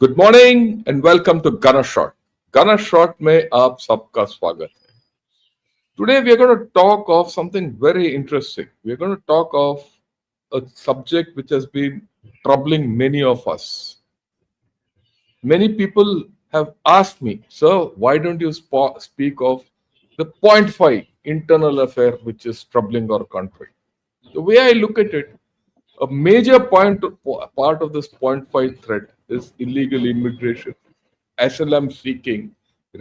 Good morning and welcome to गना शॉट। गना शॉट में आप सबका स्वागत है। Today we are going to talk of something very interesting. We are going to talk of a subject which has been troubling many of us. Many people have asked me, sir, why don't you speak of the point five internal affair which is troubling our country? The way I look at it, a major part of this point five threat is illegal immigration, asylum seeking,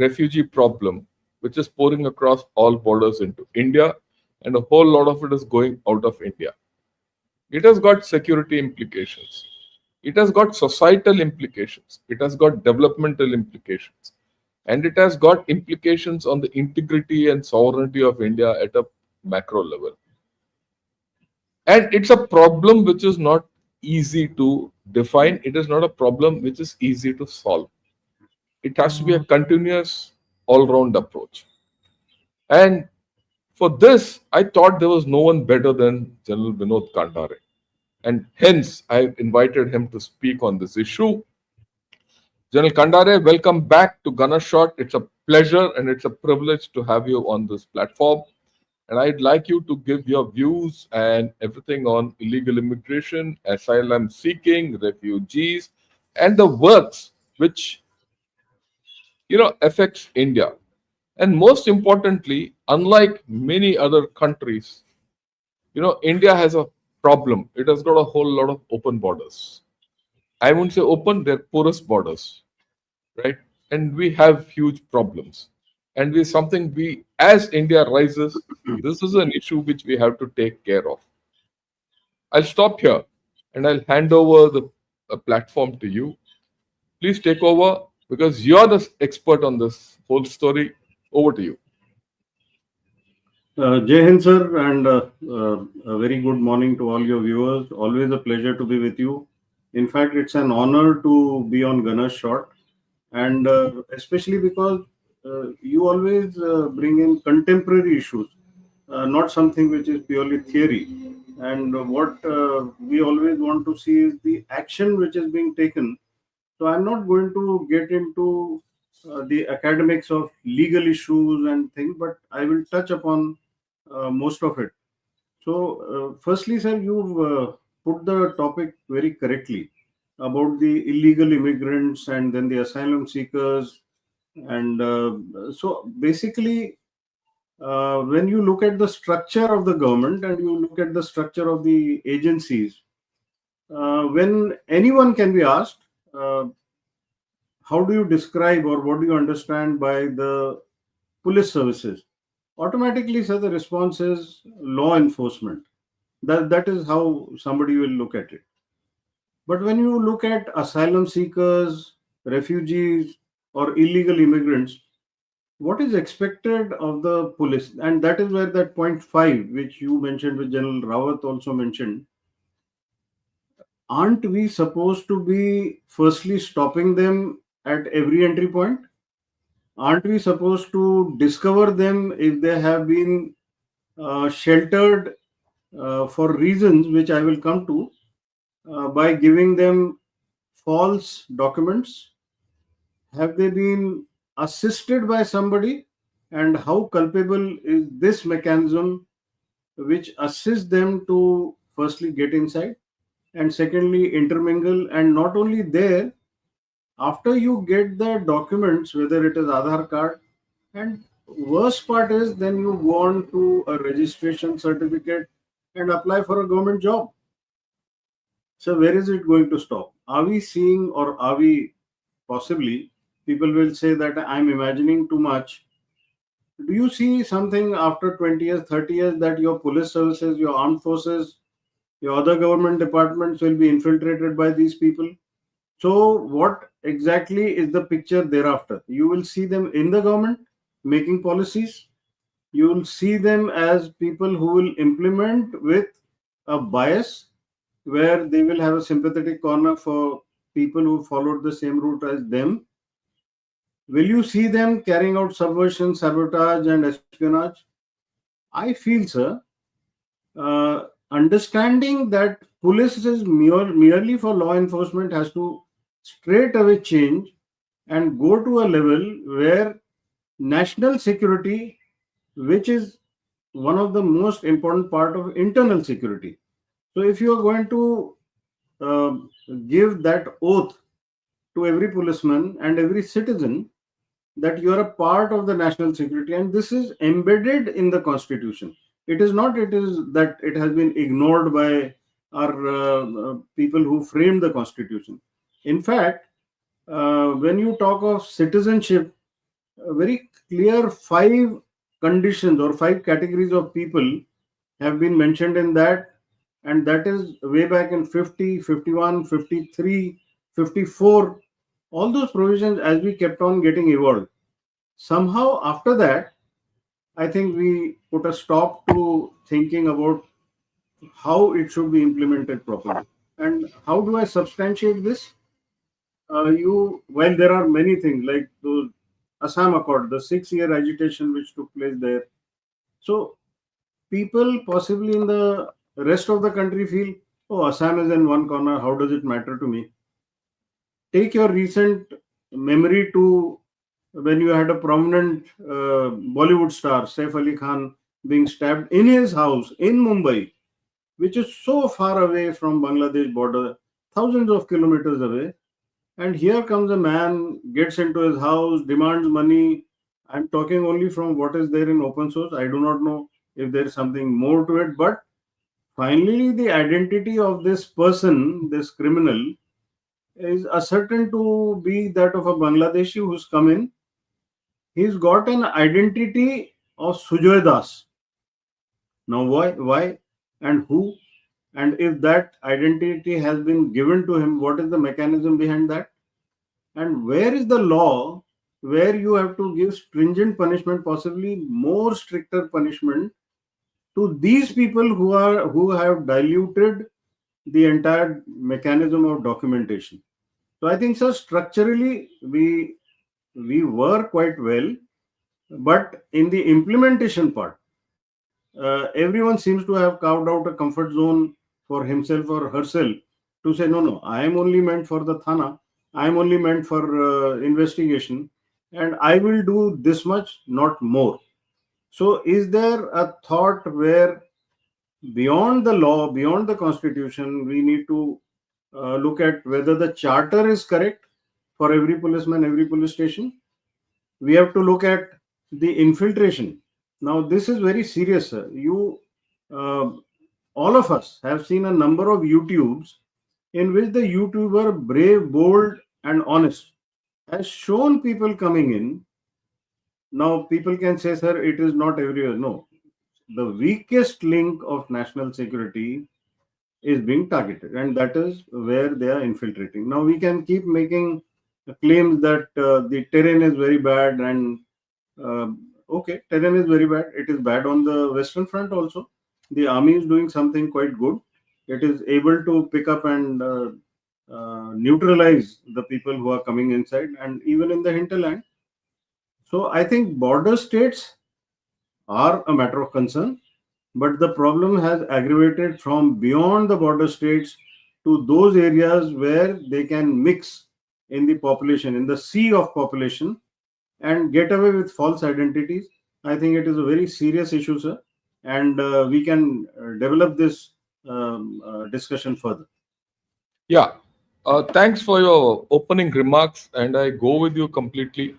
refugee problem, which is pouring across all borders into India, and a whole lot of it is going out of India. It has got security implications. It has got societal implications. It has got developmental implications. And it has got implications on the integrity and sovereignty of India at a macro level. And it's a problem which is not easy to define. It is not a problem which is easy to solve. It has to be a continuous, all round approach. And for this, I thought there was no one better than General Vinod Khandare. And hence, I invited him to speak on this issue. General Khandare, welcome back to Gunner Shot. It's a pleasure and it's a privilege to have you on this platform. And I'd like you to give your views and everything on illegal immigration, asylum seeking, refugees, and the works which affects India. And most importantly, unlike many other countries, India has a problem. It has got a whole lot of open borders. I wouldn't say open, they're porous borders, right? And we have huge problems. And as India rises, this is an issue which we have to take care of. I'll stop here and I'll hand over the platform to you. Please take over because you're the expert on this whole story. Over to you. Jai Hind, sir, and a very good morning to all your viewers. Always a pleasure to be with you. In fact, it's an honor to be on Gunner's Shot, and especially because you always bring in contemporary issues, not something which is purely theory. And what we always want to see is the action which is being taken. So I'm not going to get into the academics of legal issues and things, but I will touch upon most of it. So, firstly, sir, you've put the topic very correctly about the illegal immigrants and then the asylum seekers. And so, basically, when you look at the structure of the government and you look at the structure of the agencies, when anyone can be asked, how do you describe or what do you understand by the police services? Automatically, sir, the response is law enforcement. That is how somebody will look at it. But when you look at asylum seekers, refugees, or illegal immigrants, what is expected of the police? And that is where that point five, which you mentioned, which General Rawat also mentioned, aren't we supposed to be firstly stopping them at every entry point? Aren't we supposed to discover them if they have been sheltered for reasons which I will come to by giving them false documents? Have they been assisted by somebody? And how culpable is this mechanism which assists them to firstly get inside and secondly intermingle? And not only there, after you get the documents, whether it is Aadhaar card, and worst part is then you go on to a registration certificate and apply for a government job. So where is it going to stop? Are we seeing, or are we possibly, people will say that I'm imagining too much. Do you see something after 20 years, 30 years that your police services, your armed forces, your other government departments will be infiltrated by these people? So what exactly is the picture thereafter? You will see them in the government making policies. You will see them as people who will implement with a bias where they will have a sympathetic corner for people who followed the same route as them. Will you see them carrying out subversion, sabotage, and espionage? I feel, sir, understanding that police is merely for law enforcement has to straight away change and go to a level where national security, which is one of the most important part of internal security. So if you are going to uh, give that oath to every policeman and every citizen that you are a part of the national security, and this is embedded in the constitution. It is not, it is that it has been ignored by our people who framed the constitution. In fact, when you talk of citizenship, a very clear five conditions or five categories of people have been mentioned in that, and that is way back in 50, 51, 53, 54. All those provisions, as we kept on getting evolved, somehow after that, I think we put a stop to thinking about how it should be implemented properly. And how do I substantiate this? You While there are many things like the Assam Accord, the 6 year agitation which took place there. So people possibly in the rest of the country feel, oh, Assam is in one corner. How does it matter to me? Take your recent memory to when you had a prominent Bollywood star, Saif Ali Khan, being stabbed in his house in Mumbai, which is so far away from Bangladesh border, thousands of kilometers away. And here comes a man, gets into his house, demands money. I'm talking only from what is there in open source. I do not know if there is something more to it. But finally, the identity of this person, this criminal, is ascertained to be that of a Bangladeshi who's come in. He's got an identity of Sujoy Das. Now, why, and who, and if that identity has been given to him, what is the mechanism behind that? And where is the law where you have to give stringent punishment, possibly more stricter punishment to these people who have diluted the entire mechanism of documentation? So I think, sir, structurally we were quite well, but in the implementation part, everyone seems to have carved out a comfort zone for himself or herself to say, no, no, I am only meant for the thana, I am only meant for investigation, and I will do this much, not more. So, is there a thought where beyond the law, beyond the constitution, we need to look at whether the charter is correct for every policeman, every police station? We have to look at the infiltration. Now, this is very serious, sir. Uh, all of us have seen a number of YouTubes in which the YouTuber, brave, bold, and honest, has shown people coming in. Now, people can say, sir, it is not everywhere. No, the weakest link of national security is being targeted, and that is where they are infiltrating. Now, we can keep making claims that the terrain is very bad, and okay, terrain is very bad. It is bad on the Western Front also. The army is doing something quite good. It is able to pick up and neutralize the people who are coming inside, and even in the hinterland. So I think border states are a matter of concern, but the problem has aggravated from beyond the border states to those areas where they can mix in the population, in the sea of population, and get away with false identities. I think it is a very serious issue, sir, and we can develop this discussion further. Yeah. Thanks for your opening remarks, and I go with you completely.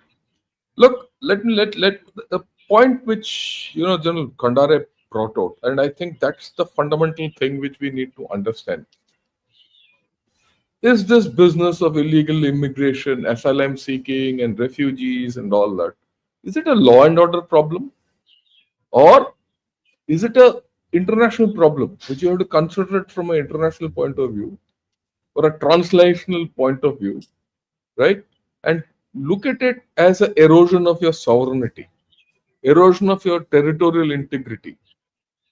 Look, let the point which General Khandare brought out, and I think that's the fundamental thing which we need to understand. Is this business of illegal immigration, asylum seeking, and refugees and all that? Is it a law and order problem, or is it a international problem which you have to consider it from an international point of view or a translational point of view, right? And look at it as an erosion of your sovereignty, erosion of your territorial integrity,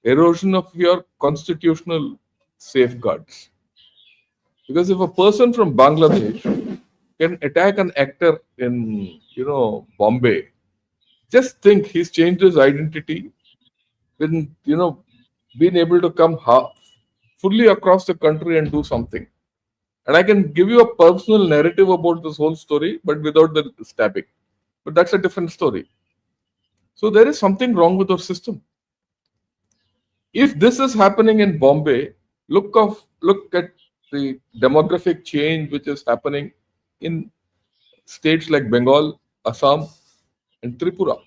erosion of your constitutional safeguards. Because if a person from Bangladesh can attack an actor in Bombay, just think he's changed his identity, been been able to come fully across the country and do something. And I can give you a personal narrative about this whole story, but without the stabbing. But that's a different story. So there is something wrong with our system. If this is happening in Bombay, look at the demographic change which is happening in states like Bengal, Assam, and Tripura.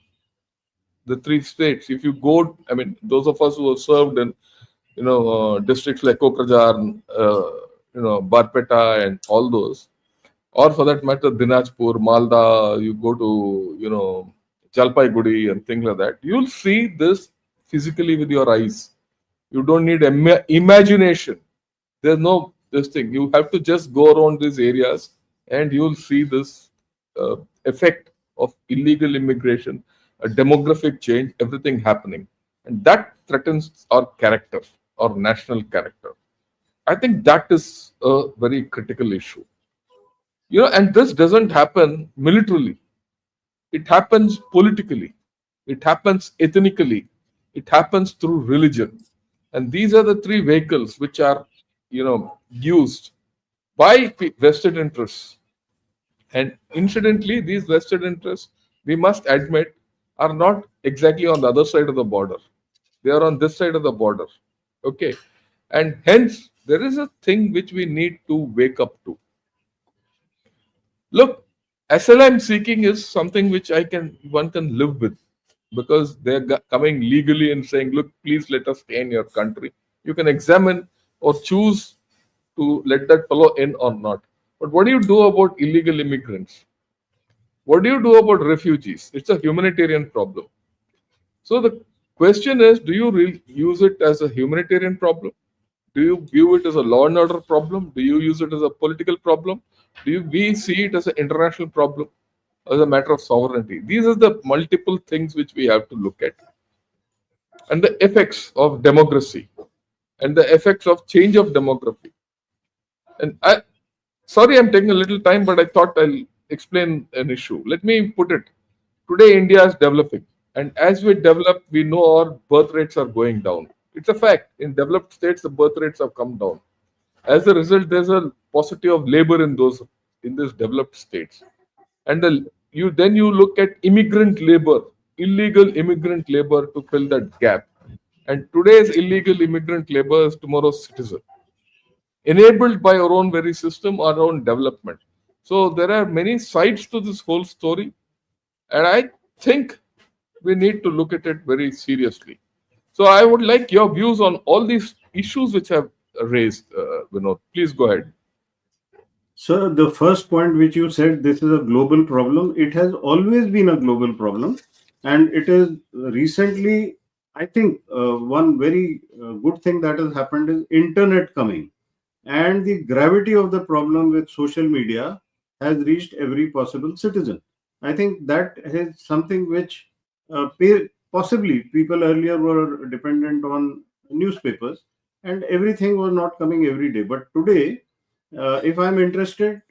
The three states. If you go, I mean, those of us who have served in districts like Kokrajhar, Barpeta, and all those, or for that matter, Dinajpur, Malda, you go to Jalpaiguri and things like that. You'll see this physically with your eyes. You don't need imagination. There's no this thing. You have to just go around these areas and you'll see this effect of illegal immigration, a demographic change, everything happening. And that threatens our character, our national character. I think that is a very critical issue. And this doesn't happen militarily. It happens politically. It happens ethnically. It happens through religion. And these are the three vehicles which are, used by vested interests. And incidentally, these vested interests, we must admit, are not exactly on the other side of the border. They are on this side of the border. Okay. And hence, there is a thing which we need to wake up to. Look, asylum seeking is something which one can live with, because they're coming legally and saying, look, please let us stay in your country. You can examine or choose to let that fellow in or not. But what do you do about illegal immigrants? What do you do about refugees? It's a humanitarian problem. So the question is, do you really use it as a humanitarian problem? Do you view it as a law and order problem? Do you use it as a political problem? We see it as an international problem, as a matter of sovereignty? These are the multiple things which we have to look at. And the effects of democracy and the effects of change of demography. And sorry, I'm taking a little time, but I thought I'll explain an issue. Let me put it. Today, India is developing. And as we develop, we know our birth rates are going down. It's a fact. In developed states, the birth rates have come down. As a result, there's a paucity of labor in these developed states. And you look at immigrant labor, illegal immigrant labor to fill that gap. And today's illegal immigrant labor is tomorrow's citizen, enabled by our own very system, our own development. So there are many sides to this whole story, and I think we need to look at it very seriously. So I would like your views on all these issues which I've raised, Vinod. Please go ahead. So the first point which you said, this is a global problem. It has always been a global problem, and it is recently, I think, one very good thing that has happened is internet coming, and the gravity of the problem with social media has reached every possible citizen. I think that is something which possibly people earlier were dependent on newspapers, and everything was not coming every day. But today, if I'm interested,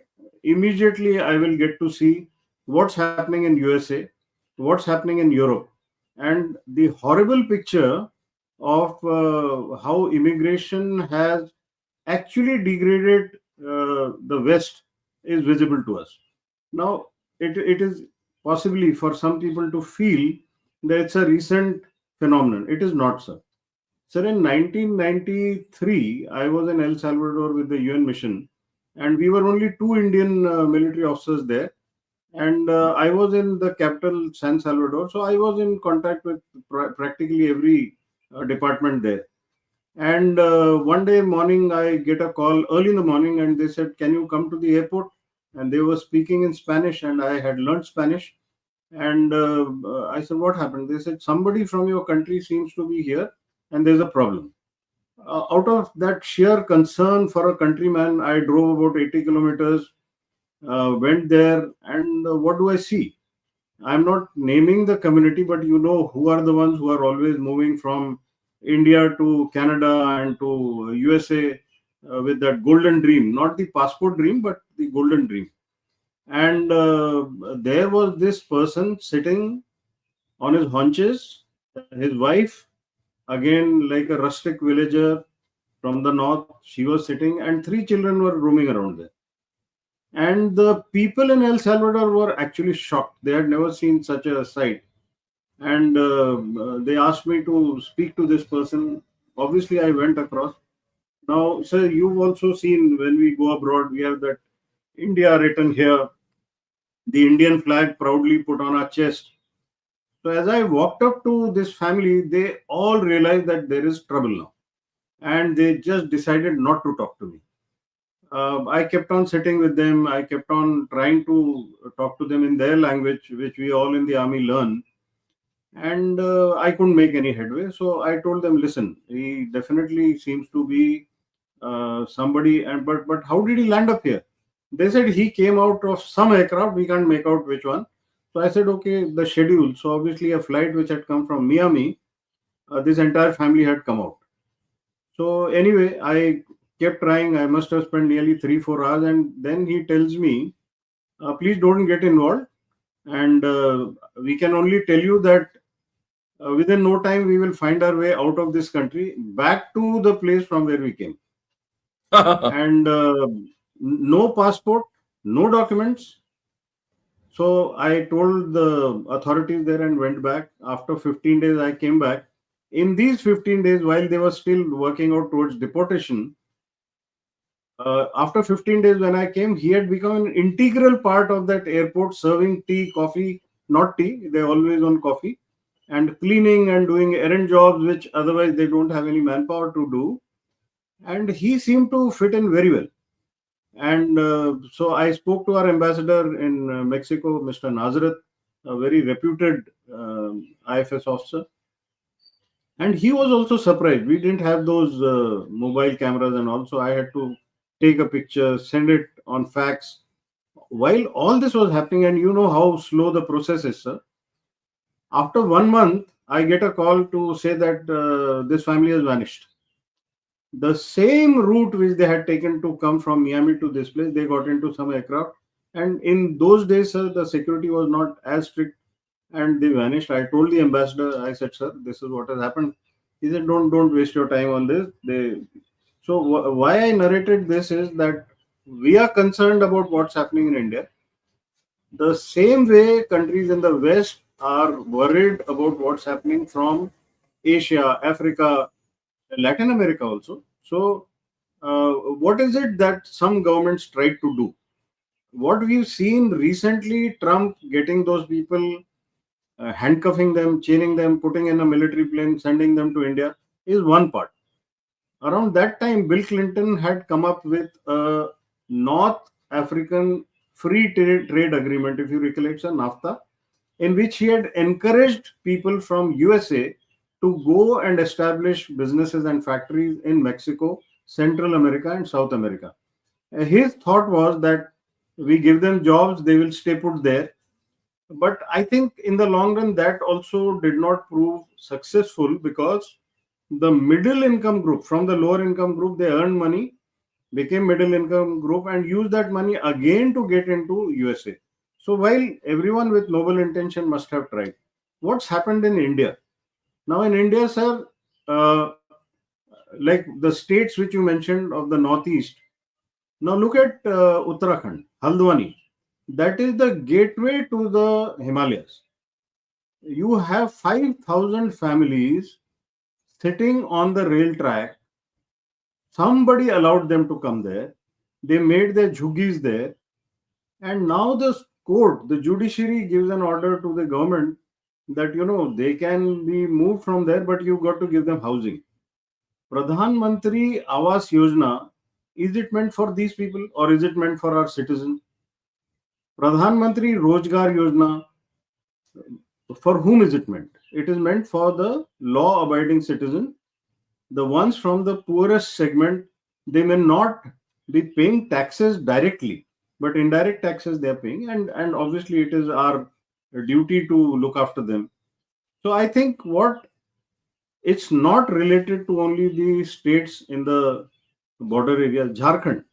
immediately I will get to see what's happening in USA, what's happening in Europe, and the horrible picture of how immigration has actually degraded the West is visible to us. Now, it is possibly for some people to feel that it's a recent phenomenon. It is not, sir. Sir, in 1993, I was in El Salvador with the UN mission, and we were only two Indian military officers there. And I was in the capital, San Salvador, so I was in contact with practically every department there. And one day morning, I get a call early in the morning, and they said, "Can you come to the airport?" And they were speaking in Spanish, and I had learned Spanish. And I said, "What happened?" They said, "Somebody from your country seems to be here, and there's a problem." Out of that sheer concern for a countryman, I drove about 80 kilometers, went there, and what do I see? I'm not naming the community, but you know who are the ones who are always moving from India to Canada and to USA with that golden dream, not the passport dream, but the golden dream. And there was this person sitting on his haunches, his wife, again, like a rustic villager, from the north. She was sitting, and three children were roaming around there. And the people in El Salvador were actually shocked. They had never seen such a sight. And they asked me to speak to this person. Obviously, I went across. Now, sir, you've also seen when we go abroad, we have that India written here, the Indian flag proudly put on our chest. So, as I walked up to this family, they all realized that there is trouble now. And they just decided not to talk to me. I kept on sitting with them. I kept on trying to talk to them in their language, which we all in the army learn. And I couldn't make any headway. So I told them, listen, he definitely seems to be somebody. And but how did he land up here? They said he came out of some aircraft. We can't make out which one. So I said, okay, the schedule. So obviously a flight which had come from Miami, this entire family had come out. So anyway, I kept trying. I must have spent nearly 3-4 hours, and then he tells me, "Please don't get involved, and we can only tell you that within no time we will find our way out of this country back to the place from where we came, and no passport, no documents." So I told the authorities there and went back. After 15 days, I came back. In these 15 days, while they were still working out towards deportation, after 15 days when I came, he had become an integral part of that airport, serving tea, coffee, not tea, they always on coffee, and cleaning and doing errand jobs, which otherwise they don't have any manpower to do. And he seemed to fit in very well. And so I spoke to our ambassador in Mexico, Mr. Nazareth, a very reputed IFS officer. And he was also surprised. We didn't have those mobile cameras, and also I had to take a picture, send it on fax. While all this was happening, and you know how slow the process is, sir. After 1 month, I get a call to say that this family has vanished. The same route which they had taken to come from Miami to this place, they got into some aircraft. And in those days, sir, the security was not as strict, and they vanished. I told the ambassador, I said, sir, this is what has happened. He said, don't waste your time on this. So why I narrated this is that we are concerned about what's happening in India. The same way countries in the West are worried about what's happening from Asia, Africa, Latin America also. So what is it that some governments tried to do? What we've seen recently, Trump getting those people, handcuffing them, chaining them, putting in a military plane, sending them to India, is one part. Around that time, Bill Clinton had come up with a North African free trade agreement, if you recollect, sir, NAFTA, in which he had encouraged people from USA to go and establish businesses and factories in Mexico, Central America, and South America. His thought was that we give them jobs, they will stay put there. But I think in the long run, that also did not prove successful, because the middle income group, from the lower income group, they earned money, became middle income group, and used that money again to get into USA. So while everyone with noble intention must have tried, what's happened in India? Now in India, sir, uh, like the states which you mentioned of the Northeast, now look at Uttarakhand, Haldwani. That is the gateway to the Himalayas. You have 5,000 families sitting on the rail track. Somebody allowed them to come there. They made their jhugis there. And now the court, the judiciary gives an order to the government that, they can be moved from there, but you've got to give them housing. Pradhan Mantri Awas Yojana, is it meant for these people or is it meant for our citizens? Pradhan Mantri Rozgar Yojana, for whom is it meant? It is meant for the law abiding citizen, the ones from the poorest segment. They may not be paying taxes directly, but indirect taxes they are paying, and obviously it is our duty to look after them. So I think it's not related to only the states in the border area. Jharkhand.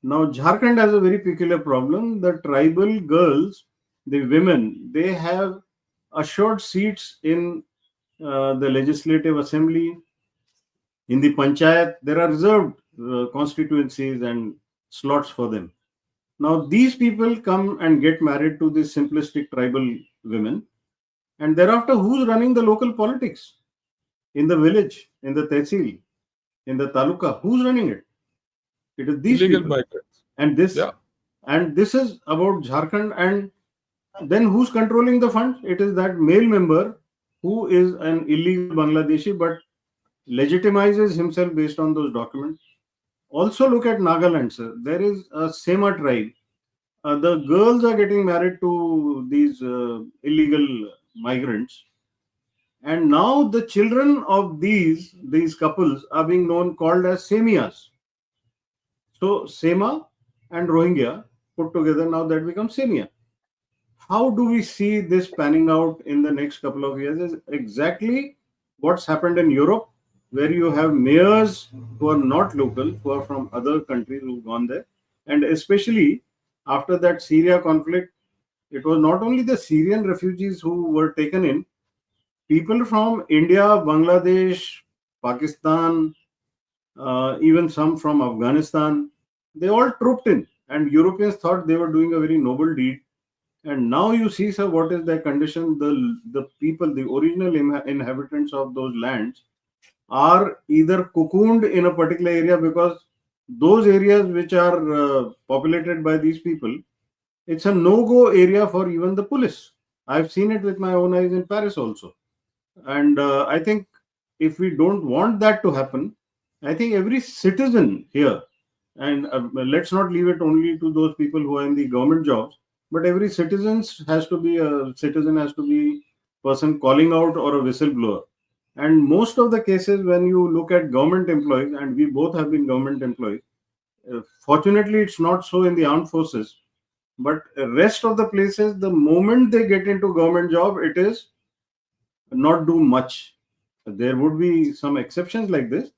Now Jharkhand has a very peculiar problem. The tribal girls, the women, they have assured seats in the legislative assembly. In the panchayat, there are reserved constituencies and slots for them. Now, these people come and get married to these simplistic tribal women, and thereafter, who's running the local politics in the village, in the tehsil, in the taluka? Who's running it? It is these Illegal people, migrants. and this Yeah. and this is about Jharkhand. And then who's controlling the funds? It is that male member who is an illegal Bangladeshi, but legitimizes himself based on those documents. Also, look at Nagaland, sir. There is a Sema tribe. The girls are getting married to these illegal migrants, and now the children of these couples are being known called as Semias. So Sema and Rohingya put together, now that becomes Semia. How do we see this panning out in the next couple of years? Is exactly what's happened in Europe, where you have mayors who are not local, who are from other countries who've gone there. And especially after that Syria conflict, it was not only the Syrian refugees who were taken in, people from India, Bangladesh, Pakistan, even some from Afghanistan, they all trooped in. And Europeans thought they were doing a very noble deed. And now you see, sir, what is their condition? The people, the original inhabitants of those lands, are either cocooned in a particular area, because those areas which are populated by these people, it's a no-go area for even the police. I've seen it with my own eyes in Paris also. And I think if we don't want that to happen, I think every citizen here, and let's not leave it only to those people who are in the government jobs, but every citizen has to be person calling out or a whistleblower. And most of the cases, when you look at government employees, and we both have been government employees, fortunately it's not so in the armed forces, but rest of the places, the moment they get into government job, it is not do much. There would be some exceptions like this,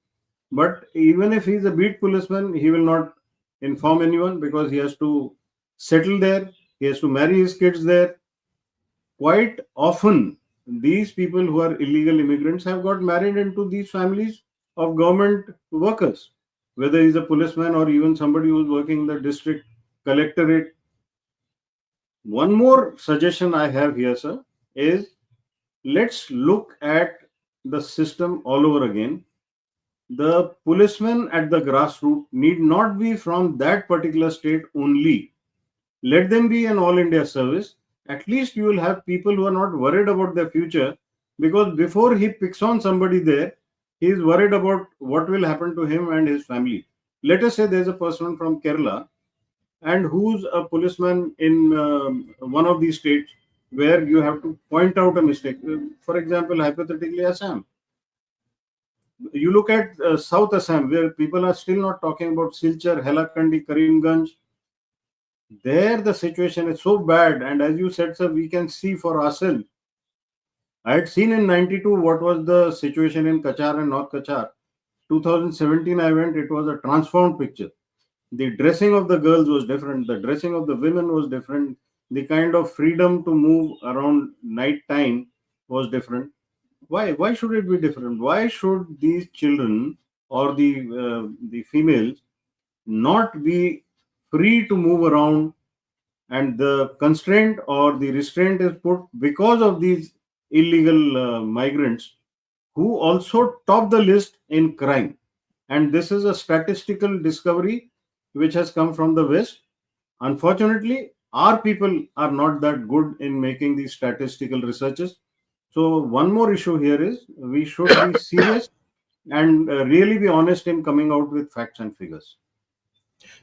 but even if he's a beat policeman, he will not inform anyone, because he has to settle there, he has to marry his kids there. Quite often, these people who are illegal immigrants have got married into these families of government workers, whether he's a policeman or even somebody who's working in the district collectorate. One more suggestion I have here, sir, is let's look at the system all over again. The policemen at the grassroots need not be from that particular state only. Let them be an all India service. At least you will have people who are not worried about their future, because before he picks on somebody there, he is worried about what will happen to him and his family. Let us say there's a person from Kerala and who's a policeman in one of these states where you have to point out a mistake. For example, hypothetically, Assam. You look at South Assam, where people are still not talking about Silchar, Hailakandi, Karimganj. There, the situation is so bad, and as you said, sir, we can see for ourselves. I had seen in '92 what was the situation in Kachar and North Kachar. 2017, I went, it was a transformed picture. The dressing of the girls was different, the dressing of the women was different, the kind of freedom to move around night time was different. Why should it be different? Why should these children or the females not be free to move around, and the constraint or the restraint is put because of these illegal migrants who also top the list in crime? And this is a statistical discovery which has come from the West. Unfortunately, our people are not that good in making these statistical researches. So, one more issue here is we should be serious and really be honest in coming out with facts and figures.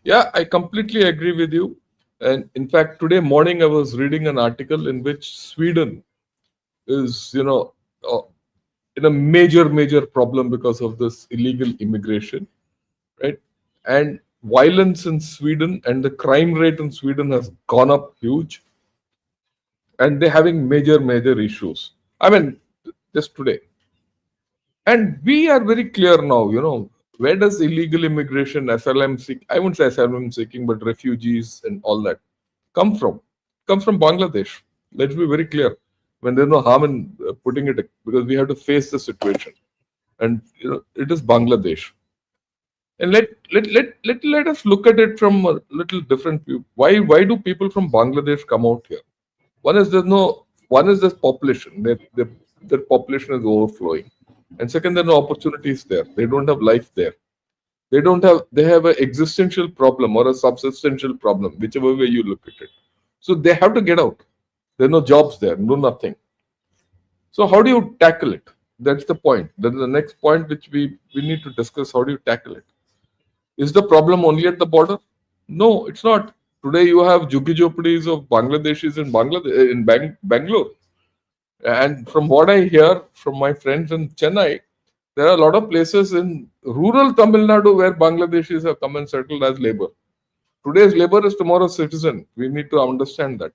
Yeah, I completely agree with you. And in fact, today morning I was reading an article in which Sweden is, uh, in a major problem because of this illegal immigration, right? And violence in Sweden and the crime rate in Sweden has gone up huge, and they're having major issues. I mean, just today. And we are very clear now, where does illegal immigration, asylum seek, I wouldn't say asylum seeking, but refugees and all that come from? Comes from Bangladesh. Let's be very clear. When there's no harm in putting it, because we have to face the situation. and it is Bangladesh. And let us look at it from a little different view. Why do people from Bangladesh come out here? One is one is this population. Their population is overflowing, and second, there are no opportunities there. They don't have life there. They have an existential problem or a subsistential problem, whichever way you look at it. So they have to get out. There are no jobs there, no nothing. So how do you tackle it? That's the point. That is the next point which we need to discuss. How do you tackle it? Is the problem only at the border? No, it's not. Today you have Juggi Jopadies of Bangladeshis in Bangalore. And from what I hear from my friends in Chennai, there are a lot of places in rural Tamil Nadu where Bangladeshis have come and settled as labor. Today's labor is tomorrow's citizen. We need to understand that.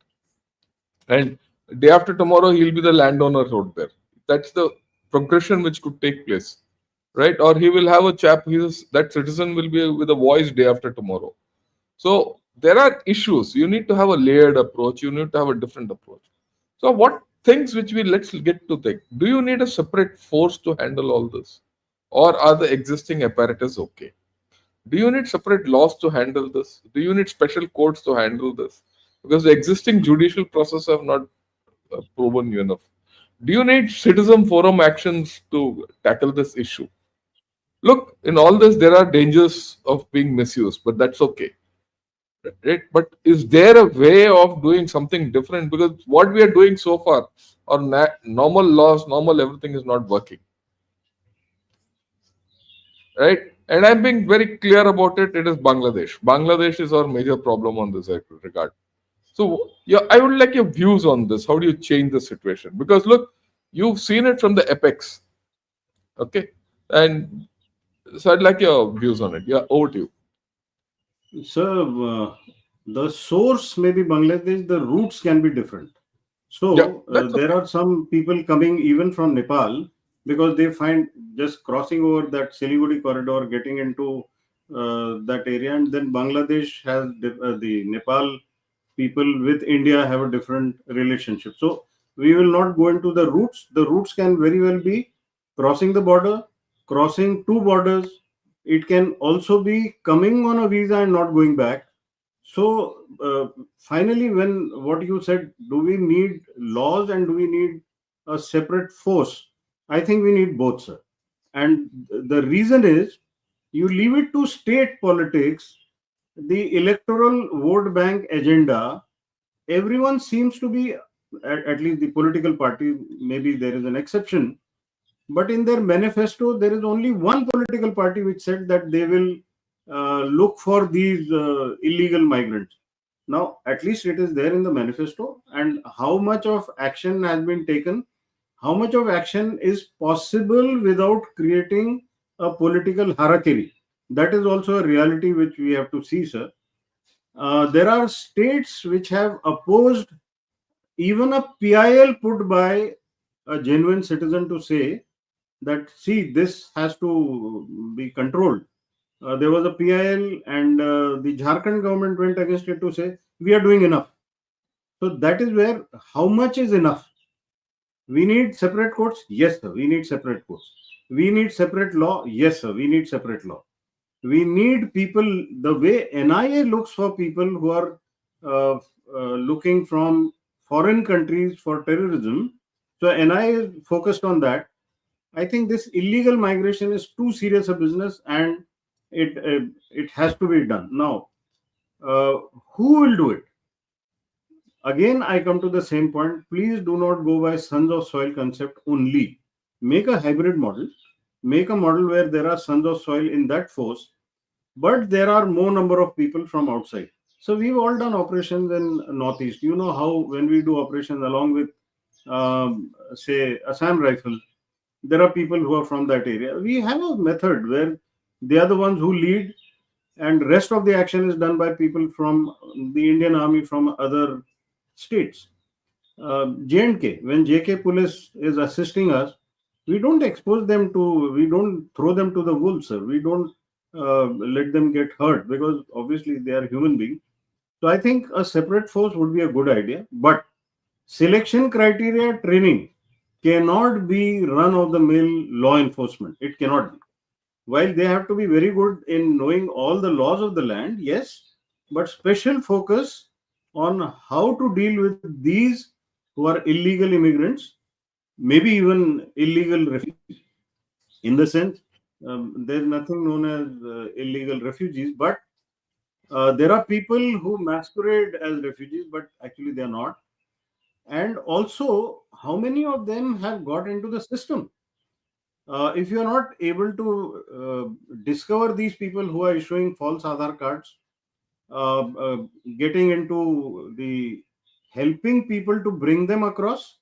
And day after tomorrow, he'll be the landowner out there. That's the progression which could take place, right? Or he will have a chap. That citizen will be with a voice day after tomorrow. So there are issues. You need to have a layered approach. You need to have a different approach. So what things which let's get to think. Do you need a separate force to handle all this, or are the existing apparatus okay? Do you need separate laws to handle this? Do you need special courts to handle this? Because the existing judicial process have not proven you enough. Do you need citizen forum actions to tackle this issue? Look, in all this, there are dangers of being misused, but that's okay. Right? But is there a way of doing something different? Because what we are doing so far, or normal laws, normal everything is not working. Right? And I'm being very clear about it. It is Bangladesh. Bangladesh is our major problem on this regard. So, yeah, I would like your views on this. How do you change the situation? Because look, you've seen it from the apex. Okay. And so I'd like your views on it. Yeah, over to you. So, the source may be Bangladesh, the roots can be different. Yeah, So, there are some people coming even from Nepal because they find just crossing over that Siliguri corridor, getting into that area, and then Bangladesh has the Nepal people with India have a different relationship. So, we will not go into the roots. The roots can very well be crossing the border, crossing two borders. It can also be coming on a visa and not going back. So finally, when what you said, do we need laws and do we need a separate force? I think we need both, sir. And the reason is you leave it to state politics, the electoral vote bank agenda. Everyone seems to be, at least the political party, maybe there is an exception, but in their manifesto, there is only one political party which said that they will look for these illegal migrants. Now, at least it is there in the manifesto. And how much of action has been taken? How much of action is possible without creating a political harakiri? That is also a reality which we have to see, sir. There are states which have opposed even a PIL put by a genuine citizen to say that, see, this has to be controlled. There was a PIL, and the Jharkhand government went against it to say we are doing enough. So that is where, how much is enough? We need separate courts. Yes, sir. We need separate courts. We need separate law. Yes, sir. We need separate law. We need people. The way NIA looks for people who are looking from foreign countries for terrorism. So NIA is focused on that. I think this illegal migration is too serious a business, and it has to be done. Now, who will do it? Again, I come to the same point. Please do not go by sons of soil concept only. Make a hybrid model. Make a model where there are sons of soil in that force, but there are more number of people from outside. So we've all done operations in Northeast. You know how when we do operations along with, say, Assam Rifle, there are people who are from that area. We have a method where they are the ones who lead, and rest of the action is done by people from the Indian Army from other states. J&K, when JK police is assisting us, we don't expose them to, we don't throw them to the wolves, sir. We don't let them get hurt because obviously they are human beings. So I think a separate force would be a good idea. But selection criteria, training, cannot be run of the mill law enforcement. It cannot be. While they have to be very good in knowing all the laws of the land, yes, but special focus on how to deal with these who are illegal immigrants, maybe even illegal refugees. In the sense, there's nothing known as illegal refugees, but there are people who masquerade as refugees, but actually they are not. And also, how many of them have got into the system? If you are not able to discover these people who are issuing false Aadhaar cards, uh, uh, getting into the helping people to bring them across,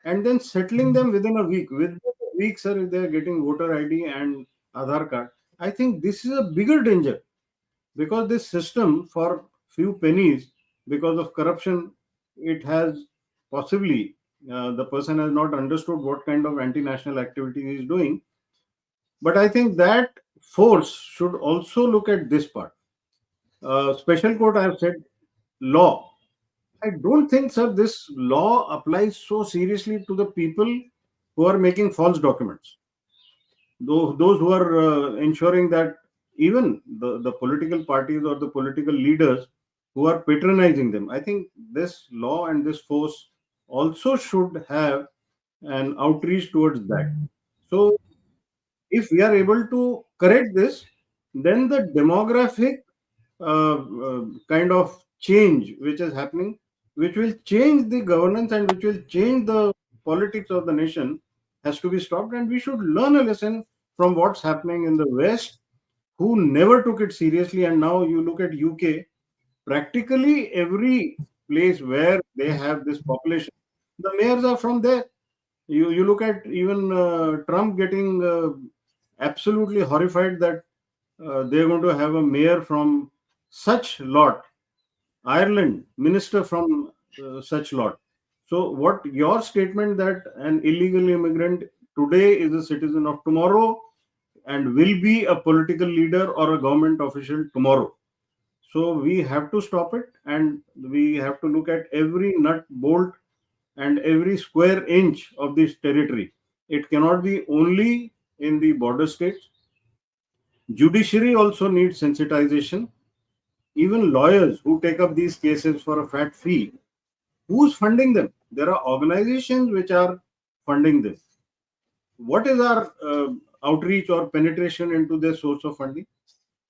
and then settling them within a week. Within a week, sir, if they are getting voter ID and Aadhaar card, I think this is a bigger danger, because this system, for few pennies, because of corruption, it has possibly the person has not understood what kind of anti-national activity he is doing. But I think that force should also look at this part. Special court, I have said, law. I don't think, sir, this law applies so seriously to the people who are making false documents. Those who are ensuring that even the political parties or the political leaders who are patronizing them, I think this law and this force also should have an outreach towards that. So if we are able to correct this, then the demographic kind of change which is happening, which will change the governance and which will change the politics of the nation, has to be stopped. And we should learn a lesson from what's happening in the West, who never took it seriously. And now you look at UK, practically every place where they have this population, the mayors are from there. You look at even Trump getting absolutely horrified that they're going to have a mayor from such lot, Ireland, minister from such lot. So, what your statement that an illegal immigrant today is a citizen of tomorrow and will be a political leader or a government official tomorrow. So, we have to stop it, and we have to look at every nut, bolt, and every square inch of this territory. It cannot be only in the border states. Judiciary also needs sensitization. Even lawyers who take up these cases for a fat fee, who's funding them? There are organizations which are funding this. What is our outreach or penetration into their source of funding?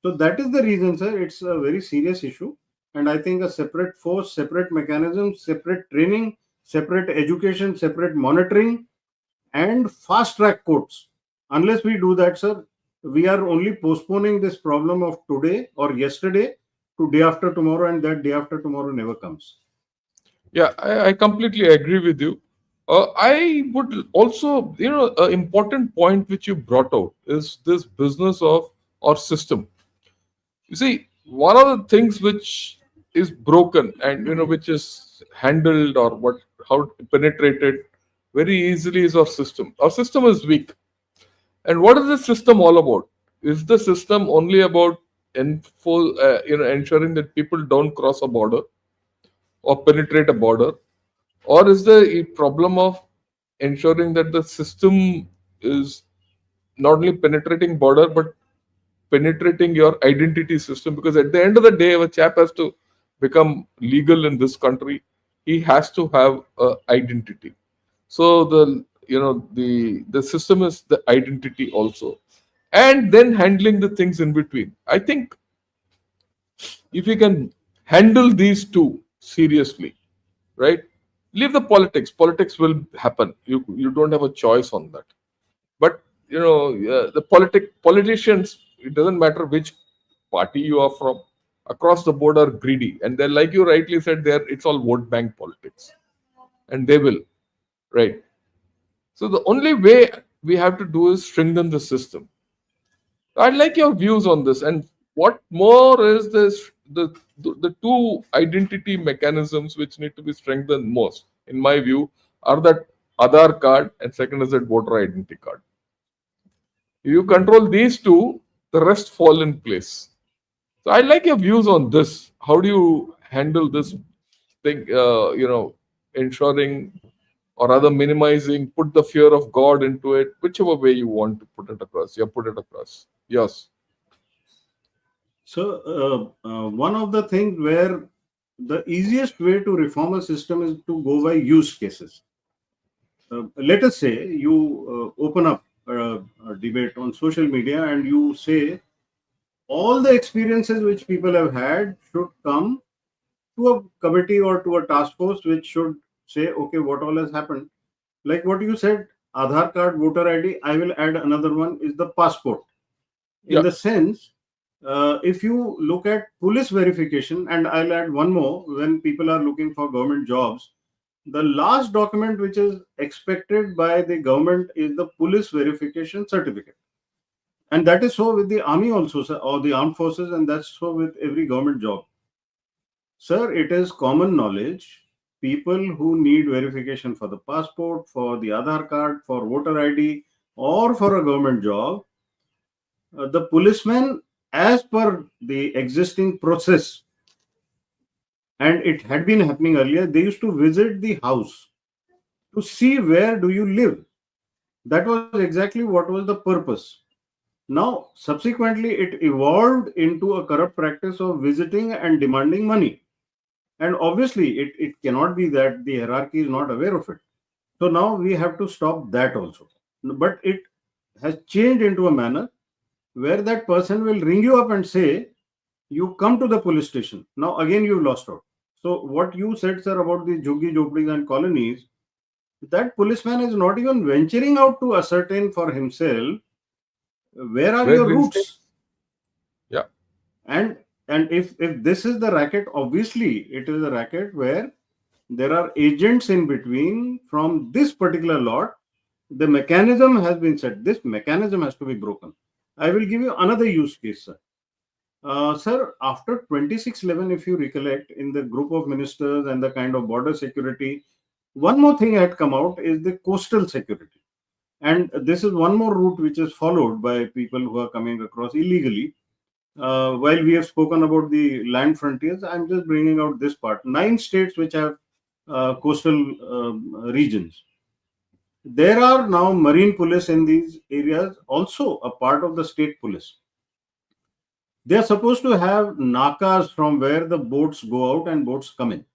So that is the reason, sir. It's a very serious issue. And I think a separate force, separate mechanism, separate training, separate education, separate monitoring, and fast track courts. Unless we do that, sir, we are only postponing this problem of today or yesterday to day after tomorrow, and that day after tomorrow never comes. Yeah, I completely agree with you. I would also, an important point which you brought out is this business of or system. You see, one of the things which is broken and which is handled or how penetrated very easily is our system. Our system is weak. And what is the system all about? Is the system only about ensuring that people don't cross a border or penetrate a border, or is the problem of ensuring that the system is not only penetrating border but penetrating your identity system? Because at the end of the day, if a chap has to become legal in this country, he has to have a identity. So the system is the identity also, and then handling the things in between. I think if you can handle these two seriously, right? Leave the politics. Politics will happen. You don't have a choice on that. But the politicians. It doesn't matter which party you are from. Across the board are greedy, and they're like you rightly said. There, it's all vote bank politics, and they will, right? So the only way we have to do is strengthen the system. I'd like your views on this. And what more is this? The two identity mechanisms which need to be strengthened most, in my view, are that Aadhaar card and second is that voter identity card. If you control these two, the rest fall in place. So I'd like your views on this. How do you handle this thing? Ensuring or rather minimizing, put the fear of God into it, whichever way you want to put it across. Yeah, put it across. Yes. So, one of the things where the easiest way to reform a system is to go by use cases. Let us say you open up a debate on social media and you say all the experiences which people have had should come to a committee or to a task force which should say, okay, what all has happened. Like what you said, Aadhaar card, voter ID, I will add another one is the passport. In Yeah. the sense, if you look at police verification, and I'll add one more, when people are looking for government jobs, the last document which is expected by the government is the police verification certificate. And that is so with the army also, sir, or the armed forces, and that's so with every government job. Sir, it is common knowledge. People who need verification for the passport, for the Aadhaar card, for voter ID, or for a government job, the policeman, as per the existing process, and it had been happening earlier, they used to visit the house to see where do you live. That was exactly what was the purpose. Now, subsequently, it evolved into a corrupt practice of visiting and demanding money. And obviously, it cannot be that the hierarchy is not aware of it. So now we have to stop that also. But it has changed into a manner where that person will ring you up and say, you come to the police station. Now, again, you lost out. So, what you said, sir, about the Jhuggi Jhopdis and colonies, that policeman is not even venturing out to ascertain for himself where are Where your will you stay? roots. Yeah. And if this is the racket, obviously it is a racket where there are agents in between from this particular lot. The mechanism has been set. This mechanism has to be broken. I will give you another use case, sir. Sir, after 2611, if you recollect, in the group of ministers and the kind of border security, one more thing had come out is the coastal security. And this is one more route which is followed by people who are coming across illegally. While we have spoken about the land frontiers, I'm just bringing out this part. 9 states which have coastal regions. There are now marine police in these areas, also a part of the state police. They are supposed to have nakas from where the boats go out and boats come in.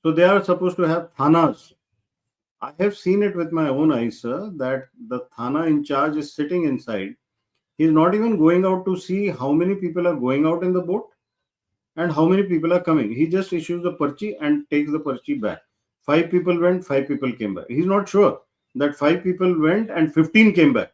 So they are supposed to have thanas. I have seen it with my own eyes, sir, that the thana in charge is sitting inside. He's not even going out to see how many people are going out in the boat and how many people are coming. He just issues the parchi and takes the parchi back. 5 people went, 5 people came back. He's not sure that 5 people went and 15 came back.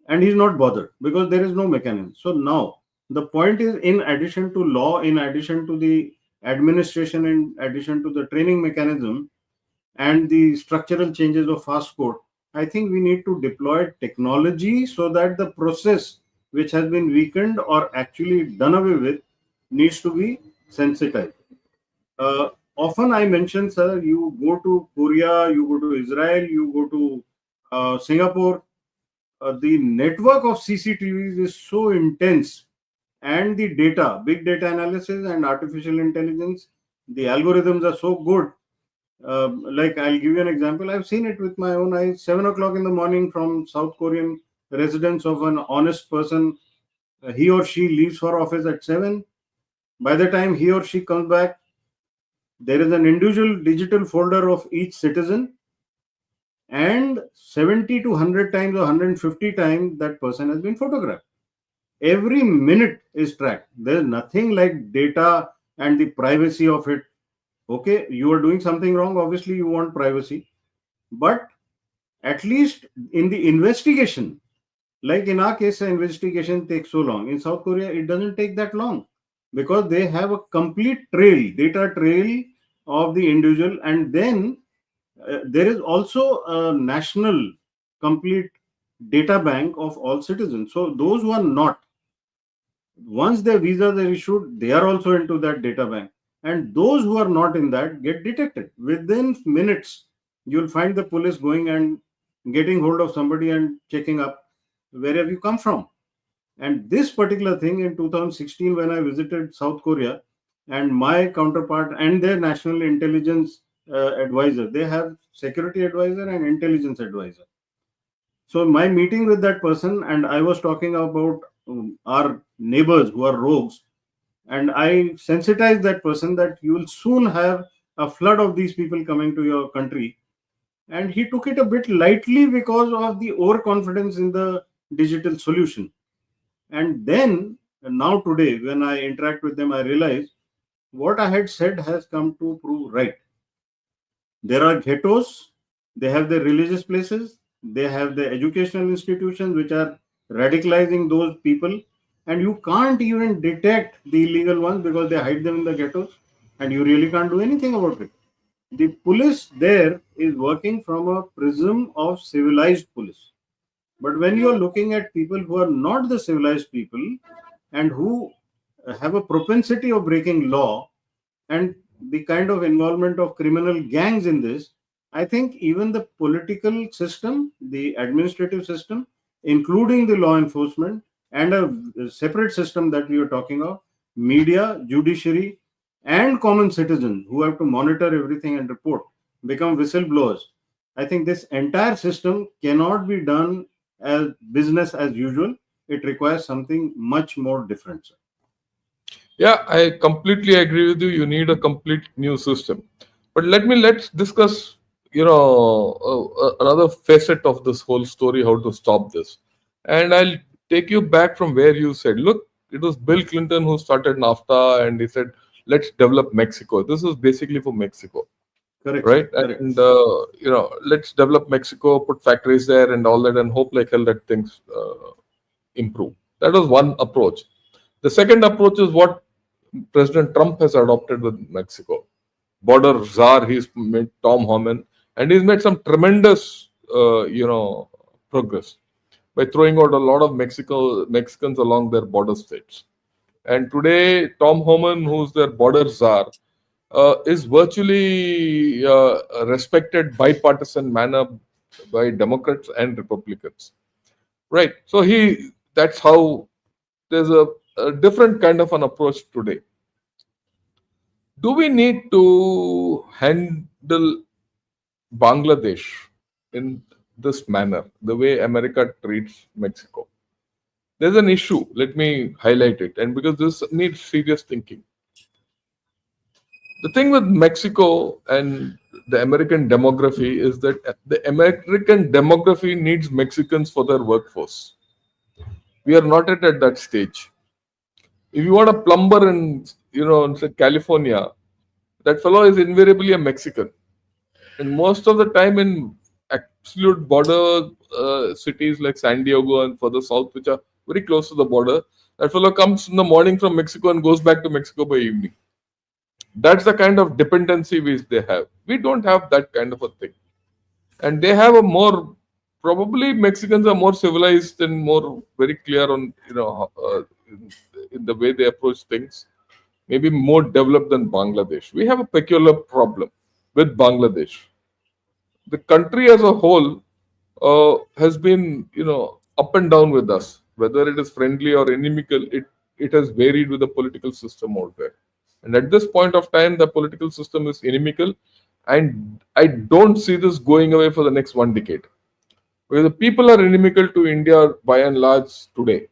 And he's not bothered because there is no mechanism. So now the point is, in addition to law, in addition to the administration, in addition to the training mechanism and the structural changes of fast code, I think we need to deploy technology so that the process which has been weakened or actually done away with needs to be sensitized. Often I mention, sir, you go to Korea, you go to Israel, you go to Singapore, the network of CCTVs is so intense, and the data, big data analysis and artificial intelligence, the algorithms are so good. Like I'll give you an example. I've seen it with my own eyes. 7 o'clock in the morning from South Korean residence of an honest person, he or she leaves for office at 7. By the time he or she comes back, there is an individual digital folder of each citizen, and 70 to 100 times or 150 times that person has been photographed. Every minute is tracked. There's nothing like data and the privacy of it. Okay, you are doing something wrong, obviously you want privacy, but at least in the investigation, like in our case, the investigation takes so long. In South Korea, it doesn't take that long because they have a complete trail, data trail of the individual, and then there is also a national complete data bank of all citizens. So those who are not, once their visas are issued, they are also into that data bank. And those who are not in that get detected. Within minutes, you'll find the police going and getting hold of somebody and checking up where have you come from. And this particular thing in 2016, when I visited South Korea, and my counterpart and their national intelligence advisor. They have security advisor and intelligence advisor. So my meeting with that person, and I was talking about our neighbors who are rogues, and I sensitized that person that you will soon have a flood of these people coming to your country. And he took it a bit lightly because of the overconfidence in the digital solution. And then, now today, when I interact with them, I realize what I had said has come to prove right. There are ghettos, they have their religious places, they have the educational institutions which are radicalizing those people, and you can't even detect the illegal ones because they hide them in the ghettos, and you really can't do anything about it. The police there is working from a prism of civilized police. But when you are looking at people who are not the civilized people and who have a propensity of breaking law, and the kind of involvement of criminal gangs in this, I think even the political system, the administrative system, including the law enforcement, and a separate system that we are talking of, media, judiciary, and common citizens who have to monitor everything and report, become whistleblowers. I think this entire system cannot be done as business as usual. It requires something much more different, sir. Yeah, I completely agree with you. You need a complete new system. But let's discuss, another facet of this whole story, how to stop this. And I'll take you back from where you said, look, it was Bill Clinton who started NAFTA, and he said, let's develop Mexico. This is basically for Mexico, Correct, right? sir. Correct. And let's develop Mexico, put factories there and all that, and hope like hell that things improve. That was one approach. The second approach is what President Trump has adopted with Mexico. Border czar, he's made Tom Homan, and he's made some tremendous, progress by throwing out a lot of Mexicans along their border states. And today, Tom Homan, who's their border czar, is virtually a respected bipartisan manner by Democrats and Republicans. Right. So that's how there's a different kind of an approach today. Do we need to handle Bangladesh in this manner, the way America treats Mexico? There's an issue. Let me highlight it. And because this needs serious thinking. The thing with Mexico and the American demography is that the American demography needs Mexicans for their workforce. We are not yet at that stage. If you want a plumber in, say California, that fellow is invariably a Mexican. And most of the time in absolute border cities like San Diego and further south, which are very close to the border, that fellow comes in the morning from Mexico and goes back to Mexico by evening. That's the kind of dependency which they have. We don't have that kind of a thing. And they have a more, probably Mexicans are more civilized and more very clear on, in the way they approach things, maybe more developed than Bangladesh. We have a peculiar problem with Bangladesh. The country as a whole has been, up and down with us. Whether it is friendly or inimical, it has varied with the political system out there. And at this point of time, the political system is inimical, and I don't see this going away for the next 1 decade. Because the people are inimical to India by and large today,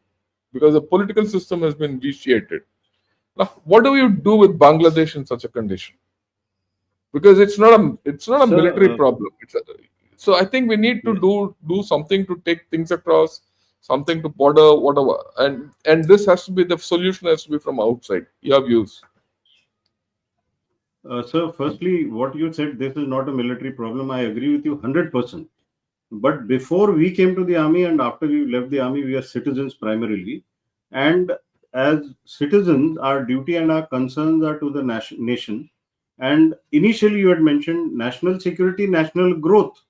because the political system has been vitiated. Now, what do you do with Bangladesh in such a condition? Because it's not a Sir, military problem. So I think we need to yeah. do something to take things across, something to border, whatever. And this has to be, the solution has to be from outside. Your views. Sir, firstly, what you said, this is not a military problem. I agree with you 100%. But before we came to the army and after we left the army, we are citizens primarily. And as citizens, our duty and our concerns are to the nation. And initially, you had mentioned national security, national growth.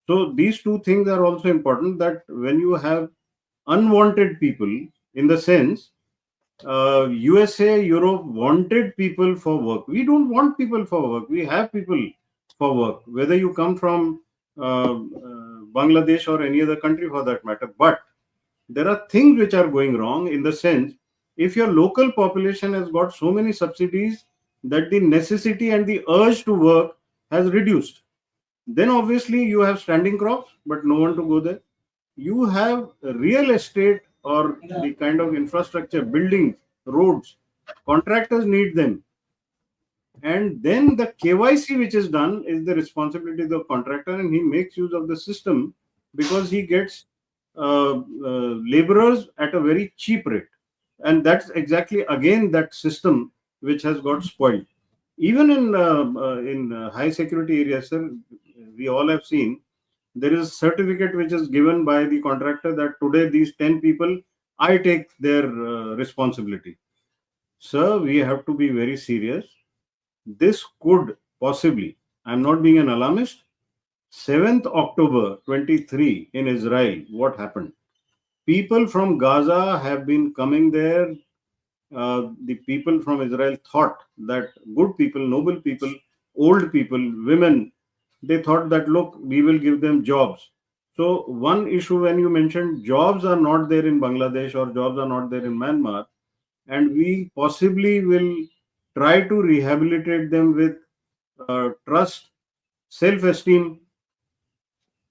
So these two things are also important, that when you have unwanted people, in the sense, USA, Europe wanted people for work. We don't want people for work. We have people for work, whether you come from Bangladesh or any other country for that matter. But there are things which are going wrong, in the sense, if your local population has got so many subsidies that the necessity and the urge to work has reduced. Then obviously you have standing crops, but no one to go there. You have real estate or the kind of infrastructure, buildings, roads. Contractors need them. And then the KYC which is done is the responsibility of the contractor, and he makes use of the system because he gets laborers at a very cheap rate. And that's exactly again that system which has got spoiled. Even in high security areas, sir, we all have seen there is a certificate which is given by the contractor that today these 10 people, I take their responsibility. Sir, we have to be very serious. This could possibly, I'm not being an alarmist, 7th October 23 in Israel, what happened? People from Gaza have been coming there. The people from Israel thought that good people, noble people, old people, women, they thought that, look, we will give them jobs. So, one issue when you mentioned jobs are not there in Bangladesh or jobs are not there in Myanmar, and we possibly will try to rehabilitate them with trust, self esteem.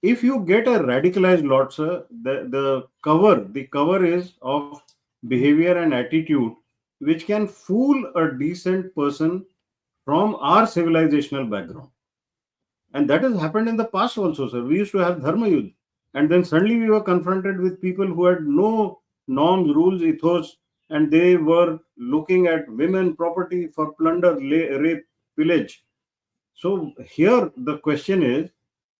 If you get a radicalized lot, sir, the cover is of behavior and attitude which can fool a decent person from our civilizational background. And that has happened in the past also, sir. We used to have Dharma Yudh. And then suddenly we were confronted with people who had no norms, rules, ethos, and they were looking at women, property for plunder, rape, pillage. So here the question is,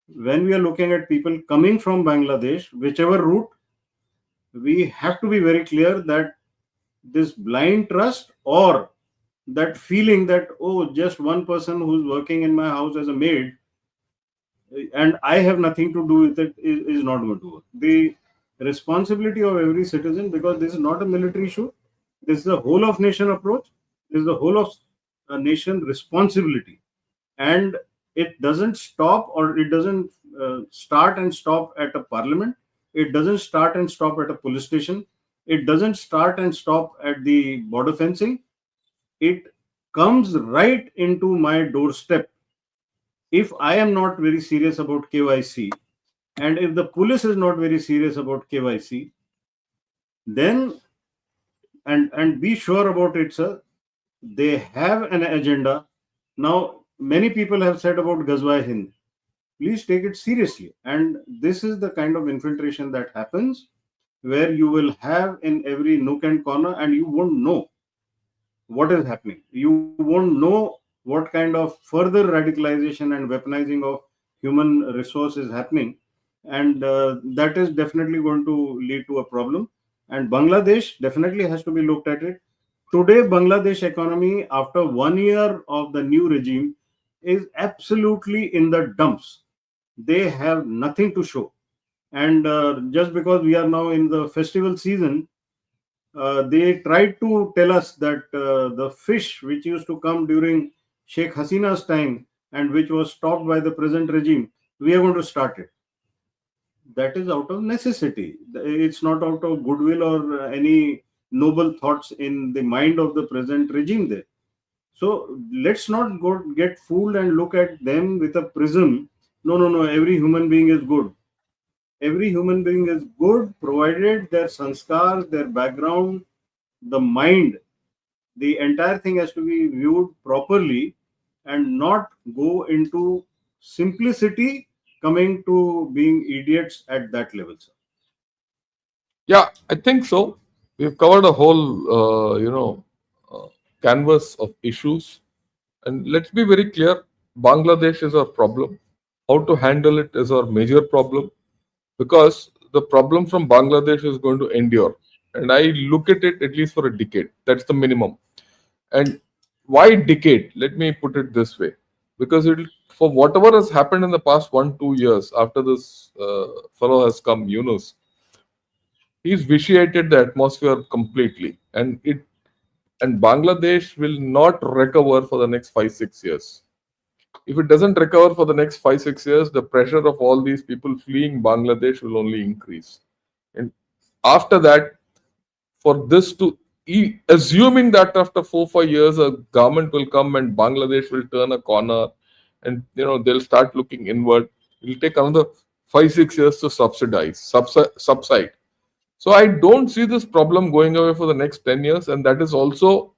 when we are looking at people coming from Bangladesh, whichever route, we have to be very clear that this blind trust or that feeling that, oh, just one person who's working in my house as a maid and I have nothing to do with it is not going to work. The responsibility of every citizen, because this is not a military issue, this is a whole of nation approach, this is the whole of nation responsibility. And it doesn't stop, or it doesn't start and stop at a parliament, it doesn't start and stop at a police station, it doesn't start and stop at the border fencing. It comes right into my doorstep. If I am not very serious about KYC, and if the police is not very serious about KYC, then and be sure about it, sir, they have an agenda. Now, many people have said about Ghazwa Hind. Please take it seriously. And this is the kind of infiltration that happens, where you will have in every nook and corner, and you won't know what is happening. You won't know what kind of further radicalization and weaponizing of human resource is happening. And that is definitely going to lead to a problem. And Bangladesh definitely has to be looked at it. Today, Bangladesh economy, after 1 year of the new regime, is absolutely in the dumps. They have nothing to show. And just because we are now in the festival season, they tried to tell us that the fish which used to come during Sheikh Hasina's time and which was stopped by the present regime, we are going to start it. That is out of necessity. It's not out of goodwill or any noble thoughts in the mind of the present regime there. So let's not go get fooled and look at them with a prism. No, no, no. Every human being is good. Every human being is good provided their sanskars, their background, the mind, the entire thing has to be viewed properly and not go into simplicity coming to being idiots at that level, sir. Yeah, I think so. We've covered a whole, uh, canvas of issues. And let's be very clear, Bangladesh is our problem. How to handle it is our major problem, because the problem from Bangladesh is going to endure. And I look at least for a decade. That's the minimum. And why decade? Let me put it this way. Because it, for whatever has happened in the past 1-2 years after this fellow has come, Yunus, he's vitiated the atmosphere completely. And Bangladesh will not recover for the next 5-6 years. If it doesn't recover for the next 5-6 years, the pressure of all these people fleeing Bangladesh will only increase. And after that, for this to, assuming that after 4-5 years, a government will come and Bangladesh will turn a corner and they'll start looking inward. It'll take another 5 6 years to subside. So I don't see this problem going away for the next 10 years, and that is also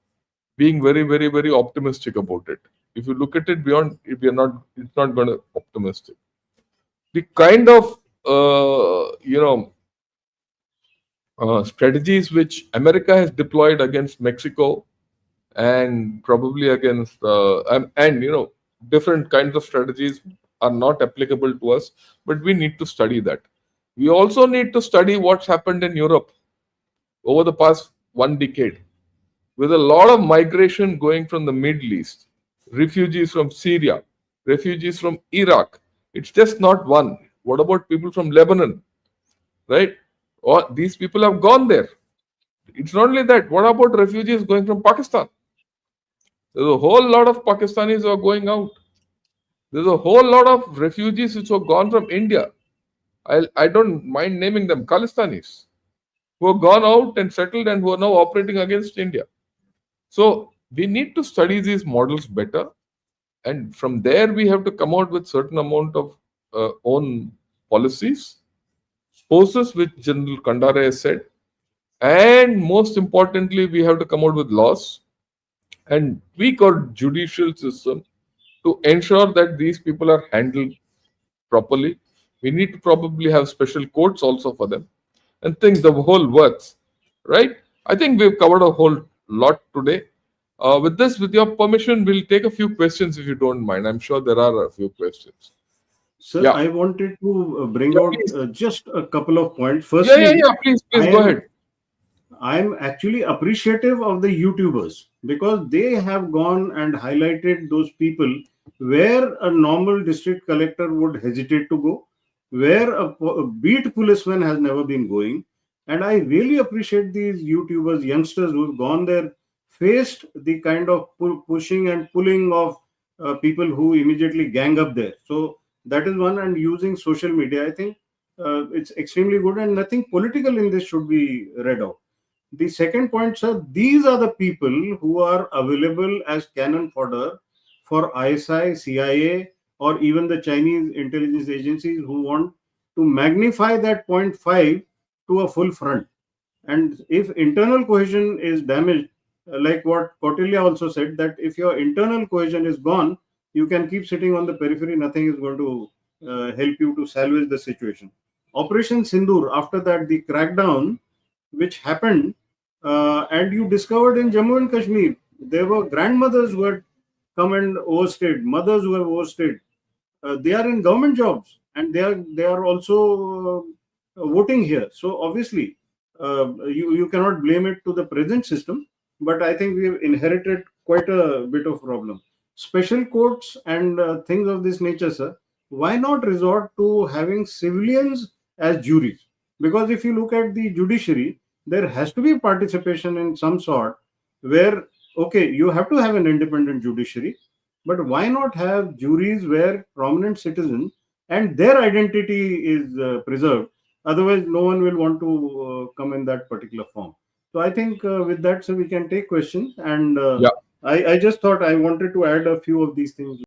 being very, very, very optimistic about it. If you look at it beyond, if you're not, it's not going to optimistic. The kind of strategies which America has deployed against Mexico and probably against different kinds of strategies are not applicable to us, but we need to study that. We also need to study what's happened in Europe over the past 1 decade, with a lot of migration going from the Middle East, refugees from Syria, refugees from Iraq. It's just not one. What about people from Lebanon, right? Or these people have gone there. It's not only that. What about refugees going from Pakistan? There's a whole lot of Pakistanis who are going out. There's a whole lot of refugees which have gone from India. I don't mind naming them, Khalistanis, who have gone out and settled and who are now operating against India. So we need to study these models better, and from there we have to come out with certain amount of own policies, forces which General Khandare has said, and most importantly, we have to come out with laws and tweak our judicial system to ensure that these people are handled properly. We need to probably have special courts also for them and think the whole works, right? I think we've covered a whole lot today. With this, with your permission, we'll take a few questions if you don't mind. I'm sure there are a few questions. Sir, Yeah, I wanted to bring yeah, out please. just a couple of points. Yeah. Firstly, Please I go am ahead. I'm actually appreciative of the YouTubers because they have gone and highlighted those people where a normal district collector would hesitate to go, where a beat policeman has never been going. And I really appreciate these YouTubers, youngsters who've gone there, faced the kind of pushing and pulling of people who immediately gang up there. So that is one, and using social media, I think it's extremely good, and nothing political in this should be read out. The second point, sir, these are the people who are available as cannon fodder for ISI, CIA, or even the Chinese intelligence agencies who want to magnify that point 5 to a full front. And if internal cohesion is damaged, like what Kautilya also said, that if your internal cohesion is gone, you can keep sitting on the periphery, nothing is going to help you to salvage the situation. Operation Sindoor, after that, the crackdown which happened, and you discovered in Jammu and Kashmir, there were grandmothers who had come and overstayed, mothers who have overstayed. They are in government jobs and they are also voting here. So obviously, you cannot blame it to the present system. But I think we have inherited quite a bit of problem. Special courts and things of this nature, sir. Why not resort to having civilians as juries? Because if you look at the judiciary, there has to be participation in some sort where, okay, you have to have an independent judiciary, but why not have juries where prominent citizens and their identity is preserved? Otherwise, no one will want to come in that particular form. So I think with that, so we can take questions. And Yeah. I just thought I wanted to add a few of these things.